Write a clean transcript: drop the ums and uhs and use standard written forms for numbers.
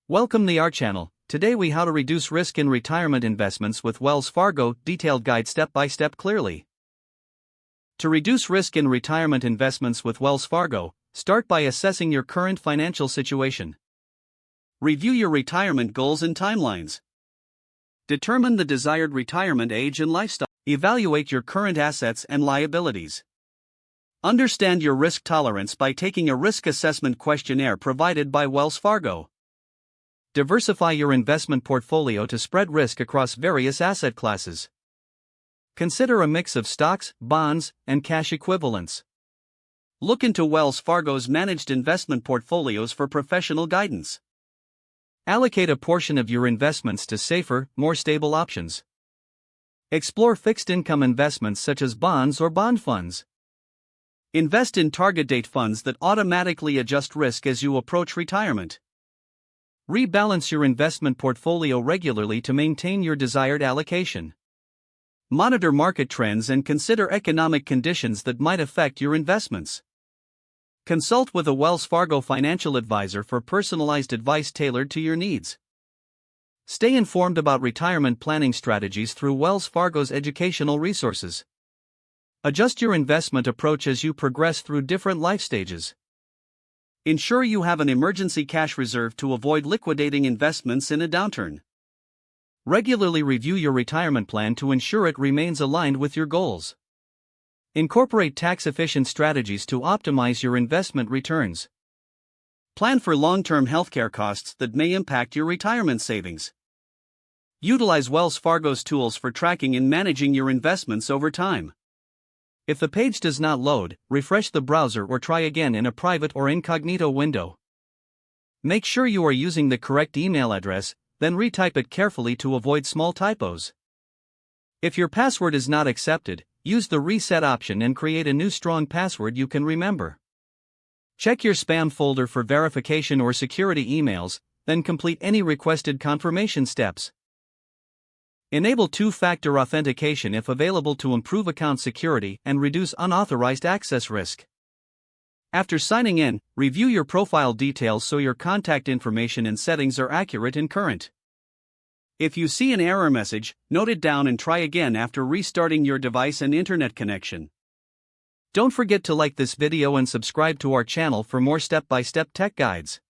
Welcome to our channel. Today we how to reduce risk in retirement investments with Wells Fargo, detailed guide step by step clearly. To reduce risk in retirement investments with Wells Fargo, start by assessing your current financial situation. Review your retirement goals and timelines. Determine the desired retirement age and lifestyle. Evaluate your current assets and liabilities. Understand your risk tolerance by taking a risk assessment questionnaire provided by Wells Fargo. Diversify your investment portfolio to spread risk across various asset classes. Consider a mix of stocks, bonds, and cash equivalents. Look into Wells Fargo's managed investment portfolios for professional guidance. Allocate a portion of your investments to safer, more stable options. Explore fixed income investments such as bonds or bond funds. Invest in target date funds that automatically adjust risk as you approach retirement. Rebalance your investment portfolio regularly to maintain your desired allocation. Monitor market trends and consider economic conditions that might affect your investments. Consult with a Wells Fargo financial advisor for personalized advice tailored to your needs. Stay informed about retirement planning strategies through Wells Fargo's educational resources. Adjust your investment approach as you progress through different life stages. Ensure you have an emergency cash reserve to avoid liquidating investments in a downturn. Regularly review your retirement plan to ensure it remains aligned with your goals. Incorporate tax-efficient strategies to optimize your investment returns. Plan for long-term healthcare costs that may impact your retirement savings. Utilize Wells Fargo's tools for tracking and managing your investments over time. If the page does not load, refresh the browser or try again in a private or incognito window. Make sure you are using the correct email address, then retype it carefully to avoid small typos. If your password is not accepted, use the reset option and create a new strong password you can remember. Check your spam folder for verification or security emails, then complete any requested confirmation steps. Enable two-factor authentication if available to improve account security and reduce unauthorized access risk. After signing in, review your profile details so your contact information and settings are accurate and current. If you see an error message, note it down and try again after restarting your device and internet connection. Don't forget to like this video and subscribe to our channel for more step-by-step tech guides.